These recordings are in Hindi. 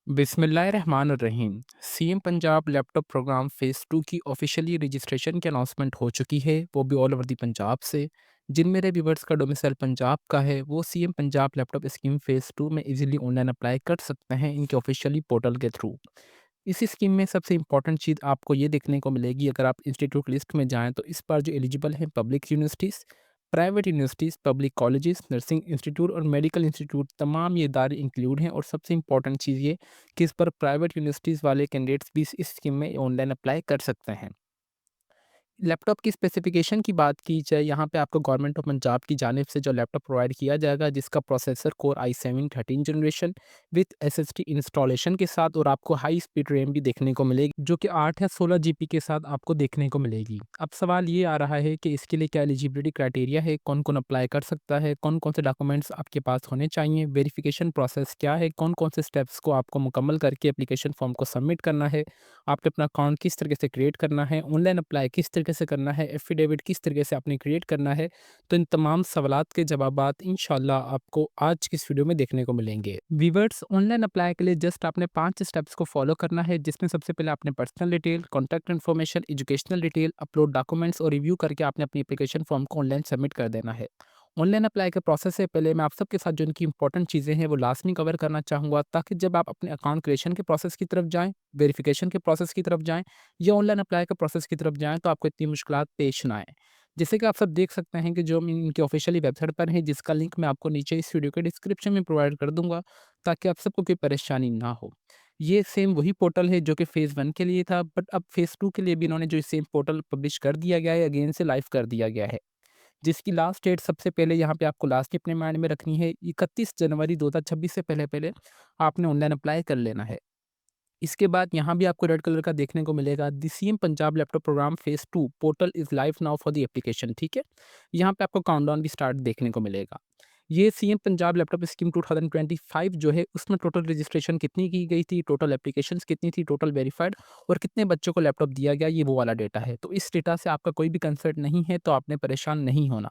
बिस्मिल्लाहिर्रहमानिर्रहीम। CM Punjab laptop programme phase 2 की ऑफ़िशियली रजिस्ट्रेशन की अनाउंसमेंट हो चुकी है, वो भी ऑल ओवर दी पंजाब से। जिन मेरे व्यूअर्स का डोमिसाइल पंजाब का है, वो CM Punjab laptop scheme phase 2 में ईज़िली ऑनलाइन अप्लाई कर सकते हैं इनके ऑफ़िशियली पोर्टल के थ्रू। इस स्कीम में सबसे इम्पोर्टेंट चीज़ आपको ये देखने को मिलेगी, अगर आप इंस्टीट्यूट लिस्ट में जाएँ तो इस बार जो एलिजिबल हैं public universities, private universities, public colleges, nursing institute और मेडिकल इंस्टीट्यूट, तमाम ये इदारे इंक्लूड हैं। और सबसे इम्पोर्टेंट चीज़ ये कि इस पर प्राइवेट यूनिवर्सिटीज़ वाले कैंडिडेट्स भी इस स्कीम में ऑनलाइन अप्लाई कर सकते हैं। लैपटॉप की स्पेसिफिकेशन की बात की जाए, यहाँ पे आपको गवर्नमेंट ऑफ पंजाब की जानिब से जो लैपटॉप प्रोवाइड किया जाएगा, जिसका processor core i7 13 generation with SSD installation के साथ, और आपको हाई स्पीड रैम भी देखने को मिलेगी जो कि 8 या 16 जीबी के साथ आपको देखने को मिलेगी। अब सवाल ये आ रहा है कि इसके लिए क्या एलिजिबिलिटी क्राइटेरिया है, कौन कौन अप्लाई कर सकता है, कौन कौन से डॉक्यूमेंट्स आपके पास होने चाहिए, वेरिफिकेशन प्रोसेस क्या है, कौन कौन से स्टेप्स को आपको मुकम्मल करके एप्लीकेशन फॉर्म को सबमिट करना है, आपने अपना अकाउंट किस तरीके से क्रिएट करना है, ऑनलाइन अप्लाई किस तरीके से करना है, एफिडेविट किस तरीके से आपने क्रिएट करना है। तो इन तमाम सवालात के जवाबात इंशाल्लाह आपको आज की इस वीडियो में देखने को मिलेंगे। व्यूअर्स, ऑनलाइन अप्लाई के लिए जस्ट आपने 5 स्टेप्स को फॉलो करना है, जिसमें सबसे पहले आपने personal detail, contact information, educational detail, upload documents और रिव्यू करके आपने अपनी एप्लीकेशन फॉर्म को ऑनलाइन सबमिट कर देना है। ऑनलाइन अप्लाई के प्रोसेस से पहले मैं आप सबके साथ जो इनकी इंपॉर्टेंट चीज़ें हैं वो लाजमी कवर करना चाहूँगा, ताकि जब आप अपने अकाउंट क्रिएशन के प्रोसेस की तरफ जाएँ, वेरिफिकेशन के प्रोसेस की तरफ जाएँ या ऑनलाइन अप्लाई के प्रोसेस की तरफ जाएँ, तो आपको इतनी मुश्किलात पेश ना आएँ। जैसे कि आप सब देख सकते हैं कि जो इनकी ऑफिशियली वेबसाइट पर है, जिसका लिंक मैं आपको नीचे इस वीडियो के डिस्क्रिप्शन में प्रोवाइड कर दूँगा, ताकि आप सबको कोई परेशानी ना हो। ये सेम वही पोर्टल है जो कि फ़ेज़ 1 के लिए था, बट अब फ़ेज़ 2 के लिए भी इन्होंने जो सेम पोर्टल पब्लिश कर दिया गया है, अगेन से लाइव कर दिया गया है। जिसकी लास्ट डेट सबसे पहले यहाँ पे आपको लास्ट अपने माइंड में रखनी है, 31 जनवरी 2026 से पहले-पहले आपने ऑनलाइन अप्लाई कर लेना है। इसके बाद यहाँ भी आपको रेड कलर का देखने को मिलेगा, the CM Punjab laptop programme phase 2 portal is live now for the application, ठीक है? यहाँ पे आपको काउंटडाउन भी स्टार्ट देखने को मिलेगा। ये सीएम पंजाब लैपटॉप स्कीम 2025 जो है, उसमें टोटल रजिस्ट्रेशन कितनी की गई थी, टोटल एप्लीकेशंस कितनी थी, टोटल वेरिफाइड और कितने बच्चों को लैपटॉप दिया गया, ये वो वाला डेटा है। तो इस डेटा से आपका कोई भी कंसर्न नहीं है, तो आपने परेशान नहीं होना।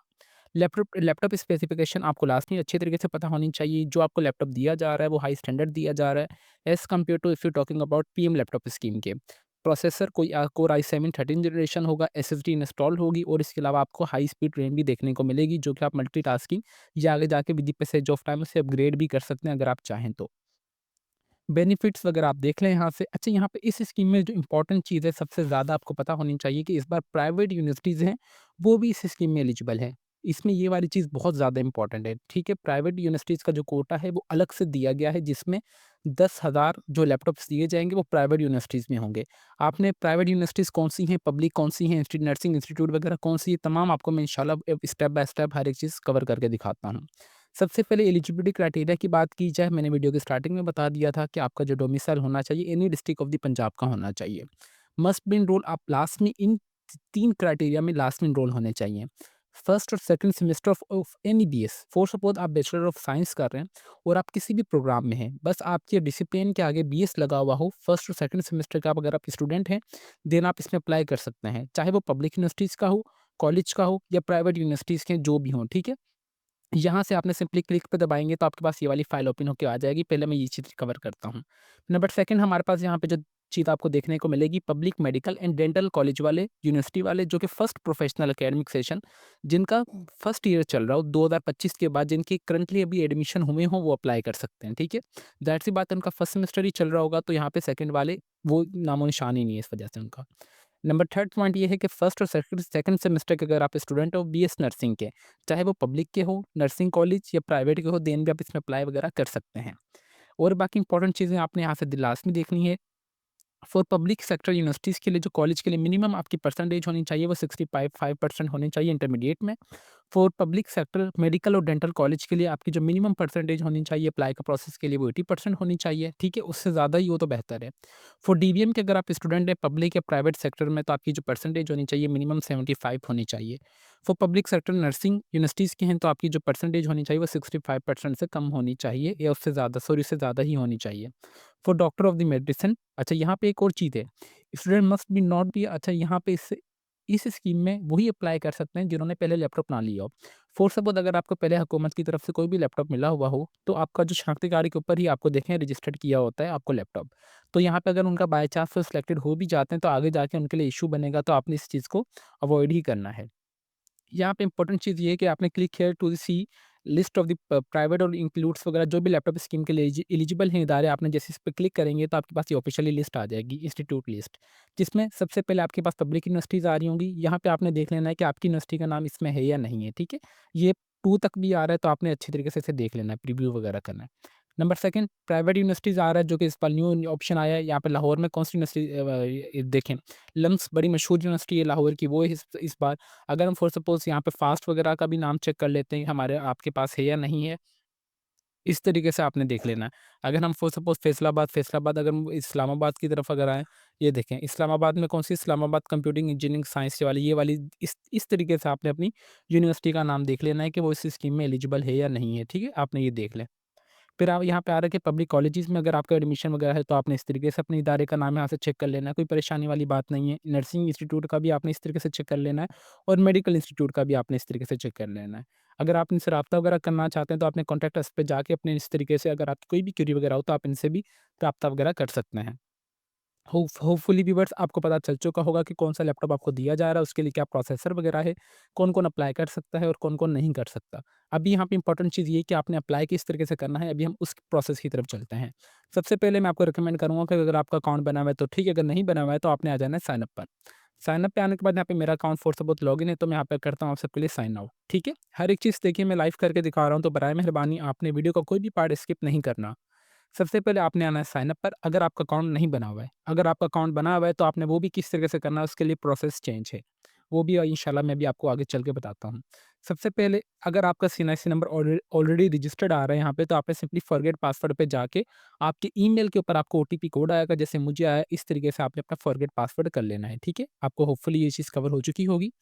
लैपटॉप लैपटॉप स्पेसिफिकेशन आपको लास्ट में अच्छे तरीके से पता होनी चाहिए। जो आपको लैपटॉप दिया जा रहा है, वो हाई स्टैंडर्ड दिया जा रहा है as compared to if you talking about PM laptop scheme के। प्रोसेसर कोई कोर i7 13 जनरेशन होगा, एसएसडी इंस्टॉल होगी और इसके अलावा आपको हाई स्पीड रैम भी देखने को मिलेगी, जो कि आप मल्टीटास्किंग या आगे जाके with the passage of time से अपग्रेड भी कर सकते हैं अगर आप चाहें तो। बेनिफिट्स वगैरह आप देख लें यहाँ से। अच्छा, यहाँ पे इस स्कीम में जो इम्पोर्टेंट चीज़ है सबसे ज़्यादा आपको पता होनी चाहिए कि इस बार प्राइवेट यूनिवर्सिटीज़ हैं, वो भी इस स्कीम में एलिजिबल हैं। इसमें ये वाली चीज़ बहुत ज़्यादा इम्पोर्टेंट है, ठीक है? प्राइवेट यूनिवर्सिटीज़ का जो कोटा है वो अलग से दिया गया है, जिसमें 10,000 जो लैपटॉप्स दिए जाएँगे वो प्राइवेट यूनिवर्सिटीज़ में होंगे। आपने प्राइवेट यूनिवर्सिटीज़ कौन-सी हैं, पब्लिक कौन-सी हैं, नर्सिंग इंस्टीट्यूट वगैरह कौन-सी है, तमाम आपको मैं इंशाल्लाह स्टेप बाय स्टेप हर एक चीज़ कवर करके दिखाता हूँ। सबसे पहले एलिजिबिलिटी क्राइटेरिया की बात की जाए, मैंने वीडियो की स्टार्टिंग में बता दिया था कि आपका जो डोमिसाइल होना चाहिए any district of the Punjab का होना चाहिए। मस्ट बी एनरोल आप लास्ट में इन 3 क्राइटेरिया में लास्ट में एनरोल होने चाहिए। फर्स्ट और second semester of any BS, for suppose आप बैचलर ऑफ साइंस कर रहे हैं और आप किसी भी प्रोग्राम में हैं, बस आपके डिसिप्लिन के आगे बीएस लगा हुआ हो, फर्स्ट और सेकंड सेमेस्टर का अगर आप स्टूडेंट हैं, देन आप इसमें अप्लाई कर सकते हैं। चाहे वो पब्लिक यूनिवर्सिटीज़ का हो, कॉलेज का हो या प्राइवेट यूनिवर्सिटीज़ के जो भी हों, ठीक है? यहाँ से आपने सिंपली क्लिक पे दबाएँगे तो आपके पास ये वाली फ़ाइल ओपन होके आ जाएगी। पहले मैं ये चीज़ कवर करता हूँ। नंबर सेकंड, हमारे पास यहाँ पे जो चीज़ आपको देखने को मिलेगी, public medical and dental college वाले, यूनिवर्सिटी वाले जो कि फर्स्ट प्रोफेशनल एकेडमिक सेशन जिनका फर्स्ट ईयर चल रहा हो 2025 के बाद, जिनकी करंटली अभी एडमिशन हुए हों, वो अप्लाई कर सकते हैं, ठीक है? ज़ाहिर-सी बात है, उनका फर्स्ट सेमेस्टर ही चल रहा होगा, तो यहाँ पे सेकंड वाले वो नामो-निशान ही नहीं है इस वजह से उनका। नंबर थर्ड पॉइंट ये है कि फर्स्ट और सेकंड सेमेस्टर के अगर आप स्टूडेंट हो बीएस नर्सिंग के, चाहे वो पब्लिक के हो, नर्सिंग कॉलेज या प्राइवेट के हो, देन भी आप इसमें अप्लाई वगैरह कर सकते हैं। और बाकी इंपॉर्टेंट चीज़ें आपने यहाँ से लास्ट में देखनी है। फॉर पब्लिक सेक्टर यूनिवर्सिटीज़ के लिए, जो कॉलेज के लिए मिनिमम आपकी परसेंटेज होनी चाहिए वो 65% होनी चाहिए इंटरमीडिएट में। फॉर पब्लिक सेक्टर मेडिकल और डेंटल कॉलेज के लिए आपकी जो मिनिमम परसेंटेज होनी चाहिए अप्लाई का प्रोसेस के लिए वो 80% होनी चाहिए, ठीक है? उससे ज़्यादा ही हो तो बेहतर है। फॉर डीबीएम के अगर आप स्टूडेंट हैं पब्लिक या प्राइवेट सेक्टर में, तो आपकी जो परसेंटेज होनी चाहिए मिनिमम 75 होनी चाहिए। For public sector nursing universities के हैं तो आपकी जो परसेंटेज होनी चाहिए वो 65% से कम होनी चाहिए, या उससे ज़्यादा, सॉरी, उससे ज़्यादा ही होनी चाहिए। For doctor of the medicine, अच्छा यहाँ पे एक और चीज़ है, student must be not be, अच्छा यहाँ पे इससे इस स्कीम में वही अप्लाई कर सकते हैं जिन्होंने पहले लैपटॉप ना लिया हो। फॉर सपोज़ अगर आपको पहले हुकूमत की तरफ से कोई भी लैपटॉप मिला हुआ हो, तो आपका जो शनाख्ती कार्ड के ऊपर ही आपको देखें रजिस्टर्ड किया होता है आपको लैपटॉप। तो यहाँ पे अगर उनका बाय चांस वो सिलेक्टेड हो भी जाते हैं, तो आगे जाके उनके लिए इश्यू बनेगा, तो आपने इस चीज़ को अवॉइड ही करना है। यहाँ पे इम्पोर्टेंट चीज़ ये है कि आपने click here to see list of the private और इंक्लूड्स वगैरह जो भी लैपटॉप स्कीम के लिए एलिजिबल हैं इदारे, आपने जैसे इस पे क्लिक करेंगे तो आपके पास ये ऑफिशियली लिस्ट आ जाएगी, इंस्टीट्यूट लिस्ट, जिसमें सबसे पहले आपके पास पब्लिक यूनिवर्सिटीज़ आ रही होंगी। यहाँ पे आपने देख लेना है कि आपकी यूनिवर्सिटी का नाम इसमें है या नहीं है, ठीक है? ये 2 तक भी आ रहा है तो आपने अच्छी तरीके से इसे देख लेना है, प्रीव्यू वगैरह करना है। नंबर 2 प्राइवेट यूनिवर्सिटीज़ आ रहा है जो कि इस बार न्यू ऑप्शन आया है। यहाँ पे लाहौर में कौन-सी यूनिवर्सिटी ये देखें, लम्स बड़ी मशहूर यूनिवर्सिटी है लाहौर की, वो है इस बार। अगर हम फॉर सपोज़ यहाँ पे फ़ास्ट वगैरह का भी नाम चेक कर लेते हैं, हमारे आपके पास है या नहीं है, इस तरीके से आपने देख लेना है। अगर हम फॉर सपोज़ फैसलाबाद अगर हम इस्लामाबाद की तरफ अगर आएँ, ये देखें इस्लामाबाद में कौन-सी इस्लामाबाद कंप्यूटिंग इंजीनियरिंग साइंस वाली ये वाली इस तरीके से आपने अपनी यूनिवर्सिटी का नाम देख लेना है कि वो इस स्कीम में एलिजिबल है या नहीं है, ठीक है? आपने ये देख लें। फिर आप यहाँ पे आ रहा है कि पब्लिक कॉलेजेस में अगर आपका एडमिशन वगैरह है तो आपने इस तरीके से अपने इदारे का नाम यहाँ से चेक कर लेना है, कोई परेशानी वाली बात नहीं है। नर्सिंग इंस्टीट्यूट का भी आपने इस तरीके से चेक कर लेना है और मेडिकल इंस्टीट्यूट का भी आपने इस तरीके से चेक कर लेना है। अगर आप इनसे राब्ता वगैरह करना चाहते हैं तो आपने कॉन्टैक्ट अस पे जाके अपने इस तरीके से अगर आपकी कोई भी क्वेरी वगैरह हो तो आप इनसे भी राब्ता वगैरह कर सकते हैं। होपफुली व्यूअर्स आपको पता चल चुका होगा कि कौन-सा लैपटॉप आपको दिया जा रहा है, उसके लिए क्या प्रोसेसर वगैरह है, कौन-कौन अप्लाई कर सकता है और कौन-कौन नहीं कर सकता। अभी यहाँ पे इम्पोर्टेंट चीज़ ये है कि आपने अप्लाई किस तरीके से करना है, अभी हम उस प्रोसेस की तरफ चलते हैं। सबसे पहले मैं आपको रिकमेंड करूँगा कि अगर आपका अकाउंट बना हुआ है तो ठीक है, अगर नहीं बना हुआ है तो आपने आ जाना है साइन अप पर। साइन अप पे आने के बाद यहाँ पे मेरा अकाउंट फॉर सपोज़ लॉगिन है तो मैं यहाँ पे करता हूँ आप सबके लिए साइन आउट, ठीक है? हर एक चीज़ देखिए मैं लाइव करके दिखा रहा हूँ तो बराए मेहरबानी आपने वीडियो का कोई भी पार्ट स्किप नहीं करना। सबसे पहले आपने आना है साइन अप पर, अगर आपका अकाउंट नहीं बना हुआ है। अगर आपका अकाउंट बना हुआ है तो आपने वो भी किस तरीके से करना है उसके लिए प्रोसेस चेंज है। वो भी इंशाल्लाह मैं भी आपको आगे चल के बताता हूँ। सबसे पहले अगर आपका सीएनआईसी नंबर ऑलरेडी रजिस्टर्ड आ रहा है यहाँ पे तो आपने सिंपली फॉरगेट पासवर्ड पे जाके आपके ईमेल के ऊपर आपको ओटीपी कोड आएगा जैसे मुझे आया इस तरीके से आपने अपना फॉरगेट पासवर्ड कर लेना है, ठीक है? आपको होपफुली ये चीज़ कवर हो चुकी होगी।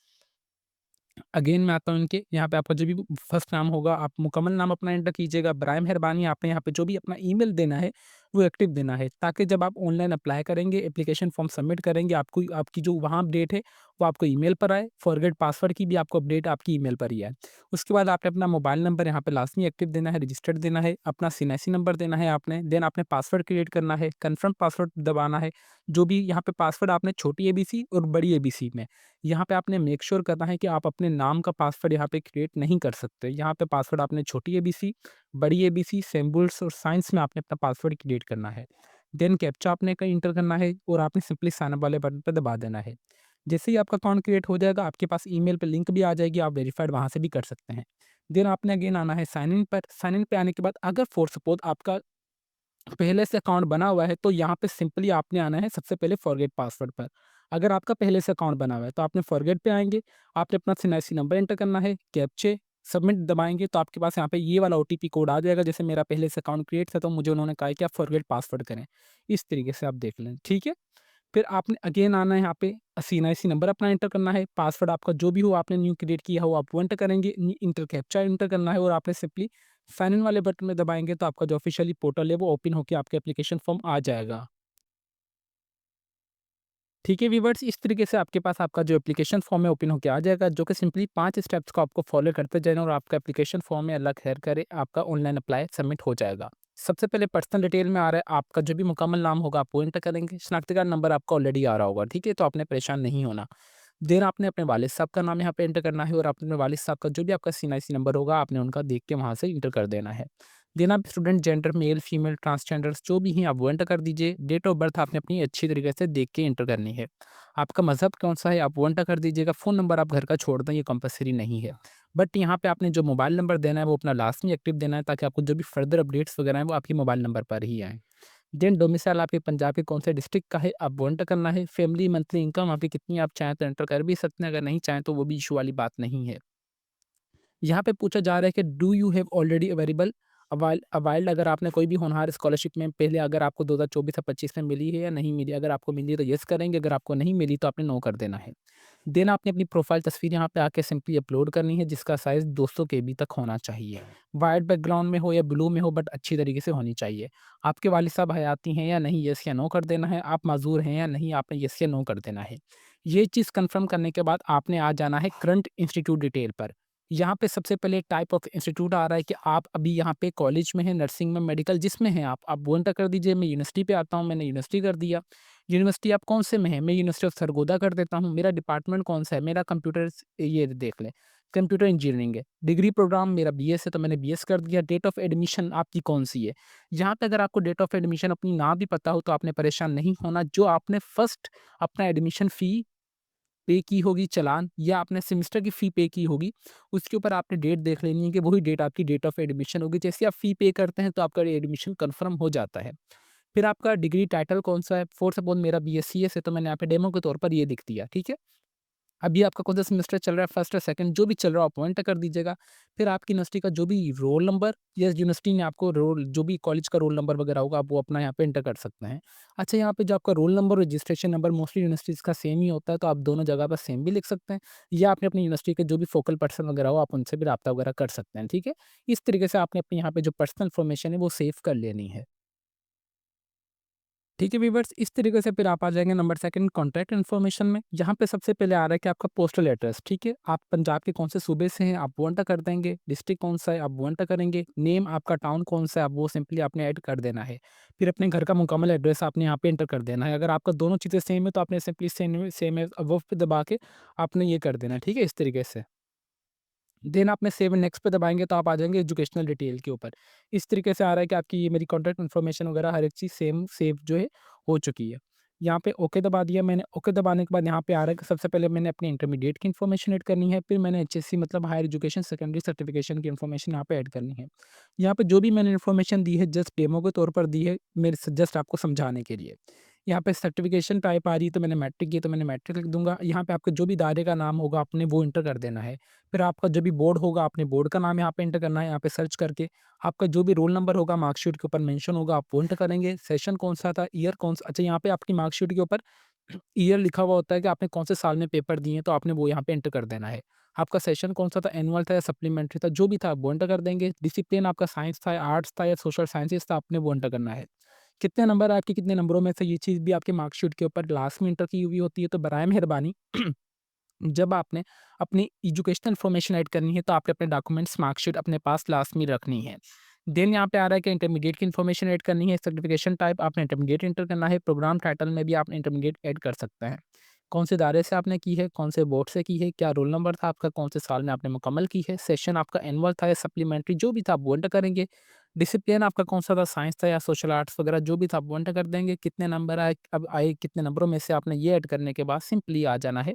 अगेन मैं आता हूँ इनके, यहाँ पे आपका जो भी फर्स्ट नाम होगा, आप मुकम्मल नाम अपना एंटर कीजिएगा। बराए मेहरबानी आपने यहाँ पे जो भी अपना ईमेल देना है, वो एक्टिव देना है, ताकि जब आप ऑनलाइन अप्लाई करेंगे, एप्लीकेशन फॉर्म सबमिट करेंगे, आपको आपकी जो वहाँ अपडेट है, वो आपको ईमेल पर आए। फॉरगेट पासवर्ड की भी आपको अपडेट आपकी ईमेल पर ही आए। उसके बाद आपने अपना मोबाइल नंबर यहाँ पे लाज़मी एक्टिव देना है, रजिस्टर्ड देना है, अपना सीएनआईसी नंबर देना है आपने, देन आपने पासवर्ड क्रिएट करना है, कन्फर्म पासवर्ड दबाना है। जो भी यहाँ पे पासवर्ड आपने छोटी एबीसी और बड़ी एबीसी में यहाँ पे आपने मेक श्योर करना है कि आप अपने नाम का पासवर्ड यहाँ पे क्रिएट नहीं कर सकते। यहाँ पे पासवर्ड आपने छोटी एबीसी, बड़ी एबीसी, सिंबल्स और साइंस में आपने अपना पासवर्ड क्रिएट करना है। देन कैप्चा आपने कहीं एंटर करना है और आपने सिंपली साइन अप वाले बटन पे दबा देना है। जैसे ही आपका अकाउंट क्रिएट हो जाएगा, आपके पास ईमेल पे लिंक भी आ जाएगी, आप वेरीफाइड वहाँ से भी कर सकते हैं। देन आपने अगेन आना है साइन इन पर। साइन इन पे आने के बाद अगर फॉर सपोज़ आपका पहले से अकाउंट बना हुआ है तो यहाँ पे सिंपली आपने आना है सबसे पहले फॉरगेट पासवर्ड पर। अगर आपका पहले से अकाउंट बना हुआ है तो आपने फॉरगेट पे आएँगे, आपने अपना सीएनआईसी नंबर एंटर करना है, कैप्चे सबमिट दबाएँगे तो आपके पास यहाँ पे ये वाला ओटीपी कोड आ जाएगा। जैसे मेरा पहले से अकाउंट क्रिएट था तो मुझे उन्होंने कहा है कि आप फॉरगेट पासवर्ड करें। इस तरीके से आप देख लें, ठीक है? फिर आपने अगेन आना है यहाँ पे सीएनआईसी नंबर अपना एंटर करना है, पासवर्ड आपका जो भी हो आपने न्यू क्रिएट किया हो आप वो एंटर करेंगे, इंटर कैप्चा एंटर करना है और आपने सिंपली साइन इन वाले बटन में दबाएँगे तो आपका जो ऑफिशियली पोर्टल है वो ओपन होके आपका एप्लीकेशन फॉर्म आ जाएगा। ठीक है व्यूअर्स, इस तरीके से आपके पास आपका जो एप्लीकेशन फॉर्म है ओपन होके आ जाएगा, जो कि सिंपली 5 स्टेप्स को आपको फॉलो करते जाना और आपका एप्लीकेशन फॉर्म में अल्लाह खैर करे आपका ऑनलाइन अप्लाई सबमिट हो जाएगा। सबसे पहले पर्सनल डिटेल में आ रहा है आपका जो भी मुकम्मल नाम होगा आप वो एंटर करेंगे, शनाख्ती कार्ड नंबर आपका ऑलरेडी आ रहा होगा, ठीक है? तो आपने परेशान नहीं होना। देन आपने अपने वालिद साहब का नाम यहाँ पे एंटर करना है और आपने अपने वालिद साहब का जो भी आपका सीएनआईसी नंबर होगा आपने उनका देख के वहाँ से एंटर कर देना है। देन आप student gender male, female, transgenders जो भी हैं आप वो एंटर कर दीजिए। डेट ऑफ बर्थ आपने अपनी अच्छी तरीके से देख के एंटर करनी है। आपका मज़हब कौन-सा है आप वो एंटर कर दीजिएगा। फ़ोन नंबर आप घर का छोड़ दें, ये कंपल्सरी नहीं है। बट यहाँ पे आपने जो मोबाइल नंबर देना है वो अपना लास्ट में एक्टिव देना है ताकि आपको जो भी फर्दर अपडेट्स वगैरह हैं वो आपके मोबाइल नंबर पर ही आएँ। देन डोमिसाइल आपके पंजाब के कौन से डिस्ट्रिक्ट का है आप वो एंटर करना है। फैमिली मंथली इनकम आपकी कितनी है आप चाहें तो एंटर कर भी सकते हैं, अगर नहीं चाहें तो वो भी इश्यू वाली बात नहीं है। यहाँ पे पूछा जा रहा है कि do you have already available availed अगर आपने कोई भी होनहार स्कॉलरशिप में पहले अगर आपको 2024 या 25 में मिली है या नहीं मिली। अगर आपको मिली है तो येस करेंगे, अगर आपको नहीं मिली तो आपने नो कर देना है। देन आपने अपनी प्रोफाइल तस्वीर यहाँ पे आके सिंपली अपलोड करनी है जिसका साइज़ 200 केबी तक होना चाहिए। वाइट बैकग्राउंड में हो या ब्लू में हो बट अच्छी तरीके से होनी चाहिए। आपके वालिद साहब हयाती हैं या नहीं, येस या नो कर देना है। आप माज़ूर हैं या नहीं, आपने येस या नो कर देना है। ये चीज़ कन्फर्म करने के बाद आपने आ जाना है करंट इंस्टीट्यूट डिटेल पर। यहाँ पे सबसे पहले टाइप ऑफ इंस्टीट्यूट आ रहा है कि आप अभी यहाँ पे कॉलेज में हैं, नर्सिंग में, मेडिकल जिसमें हैं आप वो एंटर कर दीजिए। मैं यूनिवर्सिटी पे आता हूँ, मैंने यूनिवर्सिटी कर दिया। यूनिवर्सिटी आप कौन से में हैं? मैं यूनिवर्सिटी ऑफ सरगोदा कर देता हूँ। मेरा डिपार्टमेंट कौन-सा है? मेरा कंप्यूटर ये देख लें, कंप्यूटर इंजीनियरिंग है। डिग्री प्रोग्राम मेरा बीएस है तो मैंने बीएस कर दिया। डेट ऑफ एडमिशन आपकी कौन-सी है? यहाँ पे अगर आपको डेट ऑफ एडमिशन अपनी ना भी पता हो तो आपने परेशान नहीं होना। जो आपने फर्स्ट अपना एडमिशन फ़ी पे की होगी चालान या आपने सेमेस्टर की फ़ी पे की होगी, उसके ऊपर आपने डेट देख लेनी है कि वही डेट आपकी डेट ऑफ एडमिशन होगी। जैसे आप फ़ी पे करते हैं तो आपका एडमिशन कन्फर्म हो जाता है। फिर आपका डिग्री टाइटल कौन-सा है? फॉर सपोज़ मेरा बीएससीएस है तो मैंने यहाँ पे डेमो के तौर पर ये लिख दिया, ठीक है? अभी आपका कौन-सा सेमेस्टर चल रहा है, फर्स्ट या सेकंड जो भी चल रहा हो आप वो एंटर कर दीजिएगा। फिर आपकी यूनिवर्सिटी का जो भी रोल नंबर या यूनिवर्सिटी ने आपको रोल जो भी कॉलेज का रोल नंबर वगैरह होगा आप वो अपना यहाँ पे एंटर कर सकते हैं। अच्छा यहाँ पे जो आपका रोल नंबर और रजिस्ट्रेशन नंबर मोस्टली यूनिवर्सिटीज़ का सेम ही होता है तो आप दोनों जगह पर सेम भी लिख सकते हैं या आपने अपनी यूनिवर्सिटी के जो भी फोकल पर्सन वगैरह हो आप उनसे भी राब्ता वगैरह कर सकते हैं, ठीक है? इस तरीके से आपने अपने यहाँ पे जो पर्सनल इन्फॉर्मेशन है वो सेव कर लेनी है। ठीक है व्यूअर्स, इस तरीके से फिर आप आ जाएँगे नंबर सेकंड कॉन्टैक्ट इन्फॉर्मेशन में। यहाँ पे सबसे पहले आ रहा है कि आपका पोस्टल एड्रेस, ठीक है? आप पंजाब के कौन से सूबे से हैं, आप वो एंटर कर देंगे। डिस्ट्रिक्ट कौन-सा है, आप वो एंटर करेंगे। नेम आपका टाउन कौन-सा है, आप वो सिंपली आपने ऐड कर देना है। फिर अपने घर का मुकम्मल एड्रेस आपने यहाँ पे एंटर कर देना है। अगर आपका दोनों चीज़ें सेम है तो आपने सिंपली सेम एज़ अबव पे दबा के आपने ये कर देना है, ठीक है? इस तरीके से। देन आपने सेव एंड नेक्स्ट पे दबाएँगे तो आप आ जाएँगे एजुकेशनल डिटेल के ऊपर। इस तरीके से आ रहा है कि आपकी ये मेरी कॉन्टैक्ट इन्फॉर्मेशन वगैरह हर एक चीज़ सेम सेव जो है हो चुकी है। यहाँ पे ओके दबा दिया मैंने, ओके दबाने के बाद यहाँ पे आ रहा है कि सबसे पहले मैंने अपनी इंटरमीडिएट की इन्फॉर्मेशन ऐड करनी है, फिर मैंने एचएससी मतलब हायर एजुकेशन सेकेंडरी सर्टिफिकेशन की इन्फॉर्मेशन यहाँ पे ऐड करनी है। यहाँ पे जो भी मैंने इन्फॉर्मेशन दी है जस्ट डेमो के तौर पर दी है, मेरे स जस्ट आपको समझाने के लिए। यहाँ पे सर्टिफिकेशन टाइप आ रही है तो मैंने मैट्रिक की है तो मैंने मैट्रिक लिख दूँगा। यहाँ पे आपके जो भी दायरे का नाम होगा आपने वो एंटर कर देना है। फिर आपका जो भी बोर्ड होगा, आपने बोर्ड का नाम यहाँ पे एंटर करना है, यहाँ पे सर्च करके। आपका जो भी रोल नंबर होगा मार्कशीट के ऊपर मेंशन होगा, आप वो एंटर करेंगे। सेशन कौन-सा था, ईयर कौन-सा अच्छा यहाँ पे आपकी मार्कशीट के ऊपर ईयर लिखा हुआ होता है कि आपने कौन से साल में पेपर दिए हैं, तो आपने वो यहाँ पे एंटर कर देना है। आपका सेशन कौन-सा था, एनुअल था या सप्लीमेंट्री था, जो भी था आप वो एंटर कर देंगे। डिसिप्लिन आपका साइंस था, आर्ट्स था या सोशल साइंसेज़ था, आपने वो एंटर करना है। कितने नंबर आपके कितने नंबरों में से ये चीज़ भी आपके मार्कशीट के ऊपर लास्ट में एंटर की हुई होती है, तो बराए मेहरबानी जब आपने अपनी एजुकेशनल इन्फॉर्मेशन ऐड करनी है तो आपने अपने डॉक्यूमेंट्स मार्कशीट अपने पास लास्ट में रखनी है। देन यहाँ पे आ रहा है कि इंटरमीडिएट की इन्फॉर्मेशन ऐड करनी है, सर्टिफिकेशन टाइप आपने इंटरमीडिएट एंटर करना है, प्रोग्राम टाइटल में भी आप इंटरमीडिएट ऐड कर सकते हैं। कौन से दायरे से आपने की है, कौन से बोर्ड से की है, क्या रोल नंबर था आपका, कौन से साल में आपने मुकम्मल की है, सेशन आपका एनुअल था या सप्लीमेंट्री जो भी था आप वो एंटर करेंगे। डिसिप्लिन आपका कौन सा था, साइंस था या सोशल आर्ट्स वगैरह जो भी था आप वो एंटर कर देंगे। कितने नंबर आए, अब आए कितने नंबरों में से आपने ये ऐड करने के बाद सिंपली आ जाना है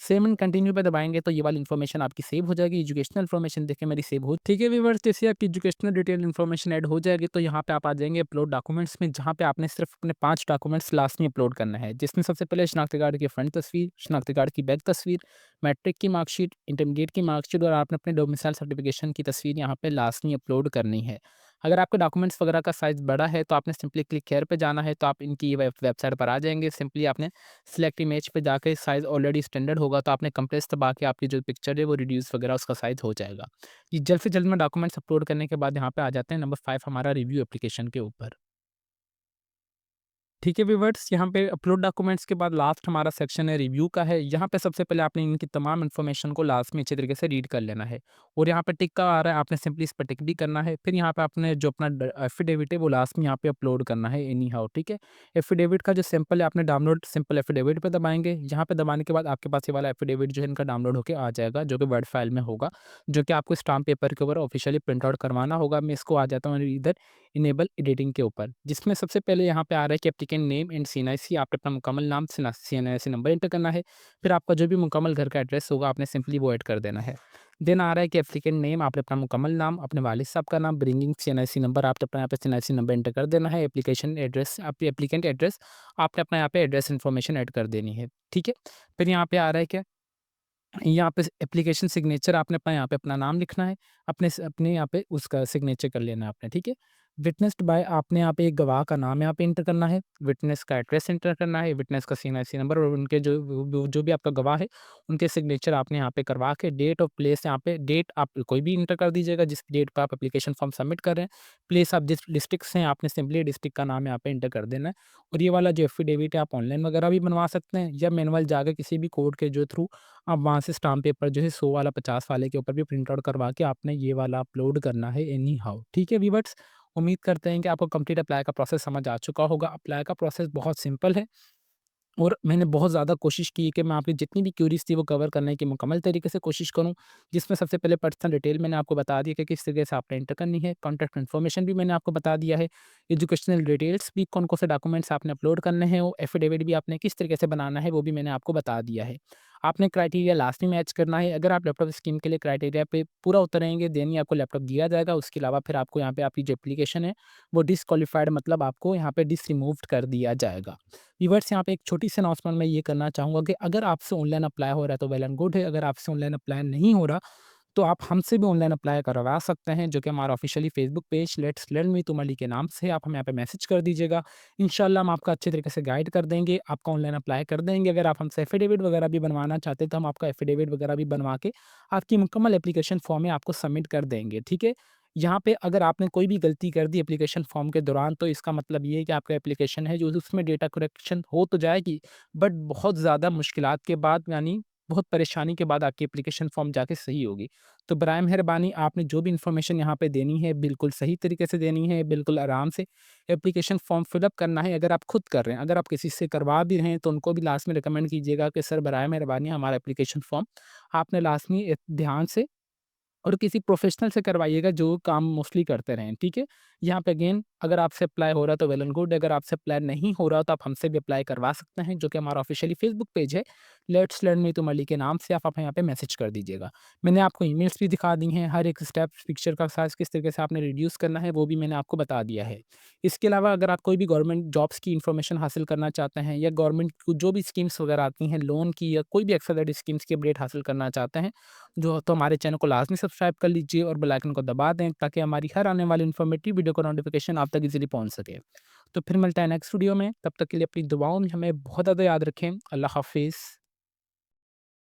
सेव एंड कंटिन्यू पे दबाएँगे तो ये वाली इन्फॉर्मेशन आपकी सेव हो जाएगी। एजुकेशनल इन्फॉर्मेशन देखिए मेरी सेव हो ठीक है व्यूअर्स, जैसे आपकी एजुकेशनल डिटेल इन्फॉर्मेशन ऐड हो जाएगी तो यहाँ पे आप आ जाएँगे अपलोड डॉक्यूमेंट्स में, जहाँ पे आपने सिर्फ अपने 5 डॉक्यूमेंट्स लास्ट में अपलोड करना है। जिसमें सबसे पहले शनाख्ती कार्ड की फ्रंट तस्वीर, शनाख्ती कार्ड की बैक तस्वीर, मैट्रिक की मार्कशीट, इंटरमीडिएट की मार्कशीट और आपने अपने डोमिसाइल सर्टिफिकेशन की तस्वीर यहाँ पे लास्ट में अपलोड करनी है। अगर आपके डॉक्यूमेंट्स वगैरह का साइज़ बड़ा है तो आपने सिंपली क्लिक हियर पे जाना है तो आप इनकी वेबसाइट पर आ जाएँगे। सिंपली आपने सिलेक्ट इमेज पे जाके साइज़ ऑलरेडी स्टैंडर्ड होगा तो आपने कंप्रेस दबा के आपकी जो पिक्चर है वो रिड्यूस वगैरह उसका साइज़ हो जाएगा। ये जल्द से जल्द में डॉक्यूमेंट्स अपलोड करने के बाद यहाँ पे आ जाते हैं नंबर 5 हमारा रिव्यू एप्लीकेशन के ऊपर। ठीक है व्यूअर्स, यहाँ पे अपलोड डॉक्यूमेंट्स के बाद लास्ट हमारा सेक्शन है रिव्यू का है। यहाँ पे सबसे पहले आपने इनकी तमाम इन्फॉर्मेशन को लास्ट में अच्छे तरीके से रीड कर लेना है और यहाँ पे टिक का आ रहा है, आपने सिंपली इस पर टिक भी करना है। फिर यहाँ पे आपने जो अपना एफिडेविट है वो लास्ट में यहाँ पे अपलोड करना है एनी हाउ, ठीक है? एफिडेविट का जो सिंपल है आपने डाउनलोड सिंपल एफिडेविट पे दबाएंगे। यहाँ पे दबाने के बाद आपके पास ये वाला एफिडेविट जो है इनका डाउनलोड होकर आ जाएगा, जो कि वर्ड फाइल में होगा, जो कि आपको स्टाम्प पेपर के ऊपर ऑफिशियली प्रिंट आउट करवाना होगा। मैं इसको आ जाता हूँ इधर इनेबल एडिटिंग के ऊपर, जिसमें सबसे पहले यहाँ पे आ रहा है कि एप्लीकेंट नेम एंड सीएनआईसी, आपने अपना मुकम्मल नाम सीएनआईसी नंबर एंटर करना है। फिर आपका जो भी मुकम्मल घर का एड्रेस होगा आपने सिंपली वो ऐड कर देना है। देन आ रहा है कि एप्लीकेंट नेम, आपने अपना मुकम्मल नाम, अपने वालिद साहब का नाम, ब्रिंगिंग सीएनआईसी नंबर, आपने अपना यहाँ पे सीएनआईसी नंबर एंटर कर देना है। एप्लीकेशन एड्रेस, आपकी एप्लीकेंट एड्रेस, आपने अपना यहाँ पे एड्रेस इन्फॉर्मेशन ऐड कर देनी है, ठीक है? फिर यहाँ पे आ रहा है क्या, यहाँ पे एप्लीकेशन सिग्नेचर आपने अपना यहाँ पे अपना नाम लिखना है, अपने यहाँ पे उसका सिग्नेचर कर लेना है आपने, ठीक है? विटनेस्ड बाय आपने यहाँ पे एक गवाह का नाम यहाँ पे एंटर करना है, विटनेस का एड्रेस एंटर करना है, विटनेस का सीएनआईसी नंबर और उनके जो भी आपका गवाह है, उनके सिग्नेचर आपने यहाँ पे करवा के डेट और प्लेस यहाँ पे डेट आप कोई भी एंटर कर दीजिएगा जिस डेट पे आप एप्लीकेशन फॉर्म सबमिट कर रहे हैं। प्लेस आप जिस डिस्ट्रिक्ट से हैं आपने सिंपली डिस्ट्रिक्ट का नाम यहाँ पे एंटर कर देना है और ये वाला जो एफिडेविट है आप ऑनलाइन वगैरह भी बनवा सकते हैं या मैनुअल जाकर किसी भी कोर्ट के जो थ्रू आप वहाँ से स्टाम्प पेपर जो है 100 वाला 50 वाले के ऊपर भी प्रिंट आउट करवा के आपने ये वाला अपलोड करना है एनी हाउ। ठीक है व्यूअर्स? उम्मीद करते हैं कि आपको कंप्लीट अप्लाई का प्रोसेस समझ आ चुका होगा। अप्लाई का प्रोसेस बहुत सिंपल है और मैंने बहुत ज़्यादा कोशिश की कि मैं आपकी जितनी भी क्यूरीज़ थी वो कवर करने की मुकम्मल तरीके से कोशिश करूँ। जिसमें सबसे पहले पर्सनल डिटेल मैंने आपको बता दी कि किस तरीके से आपने एंटर करनी है। कॉन्टैक्ट इन्फॉर्मेशन भी मैंने आपको बता दिया है। एजुकेशनल डिटेल्स भी कौन-कौन से डॉक्यूमेंट्स आपने अपलोड करने हैं, वो एफिडेविट भी आपने किस तरीके से बनाना है, वो भी मैंने आपको बता दिया है। आपने क्राइटेरिया लास्ट में मैच करना है। अगर आप लैपटॉप स्कीम के लिए क्राइटेरिया पे पूरा उतरेंगे देन ही आपको लैपटॉप दिया जाएगा। उसके अलावा फिर आपको यहाँ पे आपकी जो एप्लीकेशन है वो डिसक्वालीफाइड मतलब आपको यहाँ पे डिसरिमूव्ड कर दिया जाएगा। व्यूअर्स यहाँ पे एक छोटी-सी अनाउंसमेंट मैं ये करना चाहूँगा कि अगर आपसे ऑनलाइन अप्लाई हो रहा है तो वेल एंड गुड है, अगर आपसे ऑनलाइन अप्लाई नहीं हो रहा, तो आप हमसे भी ऑनलाइन अप्लाई करवा सकते हैं, जो कि हमारा officially Facebook page let's learn with Umar Ali के नाम से है, आप हमें यहाँ पे मैसेज कर दीजिएगा। इंशाल्लाह हम आपका अच्छे तरीके से गाइड कर देंगे, आपका ऑनलाइन अप्लाई कर देंगे। अगर आप हमसे एफ़िडेविट वगैरह भी बनवाना चाहते हैं, तो हम आपका एफ़िडेविट वगैरह भी बनवा के आपकी मुकम्मल एप्लीकेशन फ़ॉर्म में आपको सबमिट कर देंगे, ठीक है? यहाँ पे अगर आपने कोई भी गलती कर दी एप्लीकेशन फ़ॉर्म के दौरान, तो इसका मतलब ये है कि आपका एप्लीकेशन है जो उसमें डेटा करेक्शन हो तो जाएगी, बट बहुत ज़्यादा मुश्किलात के बाद यानी बहुत परेशानी के बाद आपकी एप्लीकेशन फ़ॉर्म जाके सही होगी। तो बराए मेहरबानी आपने जो भी इन्फॉर्मेशन यहाँ पे देनी है, बिल्कुल सही तरीके से देनी है, बिल्कुल आराम से एप्लीकेशन फ़ॉर्म फिल अप करना है। अगर आप खुद कर रहे हैं, अगर आप किसी से करवा भी रहे हैं, तो उनको भी लास्ट में रिकमेंड कीजिएगा कि सर बराए मेहरबानी हमारा एप्लीकेशन फ़ॉर्म आपने लास्ट में ध्यान से और किसी प्रोफ़ेशनल से करवाइएगा जो काम मोस्टली करते रहें, ठीक है? यहाँ पे अगेन अगर आपसे अप्लाई हो रहा है तो वेल एंड गुड, अगर आपसे अप्लाई नहीं हो रहा तो आप हमसे भी अप्लाई करवा सकते हैं, जो कि हमारा ऑफ़िशियली फ़ेसबुक पेज है, let's learn with Umar Ali के नाम से आप यहाँ पे मैसेज कर दीजिएगा। मैंने आपको ईमेल्स भी दिखा दी हैं, हर एक स्टेप पिक्चर का साइज़ किस तरीके से आपने रिड्यूस करना है, वो भी मैंने आपको बता दिया है। इसके अलावा अगर आप कोई भी गवर्नमेंट जॉब्स की इन्फॉर्मेशन हासिल करना चाहते हैं या गवर्नमेंट को जो भी स्कीम्स वगैरह आती हैं, लोन की या कोई भी एक्सेलरेट स्कीम्स की अपडेट हासिल करना चाहते हैं, जो तो हमारे चैनल को लाज़मी सब्सक्राइब कर लीजिए और बेल आइकन को दबा दें ताकि हमारी हर आने वाली इन्फॉर्मेटिव वीडियो का नोटिफिकेशन आप तक इजीली पहुंच सके। तो फिर मिलता है नेक्स्ट वीडियो में, तब तक के लिए अपनी दुआओं में हमें बहुत ज़्यादा याद रखें। अल्लाह हाफ़िज़।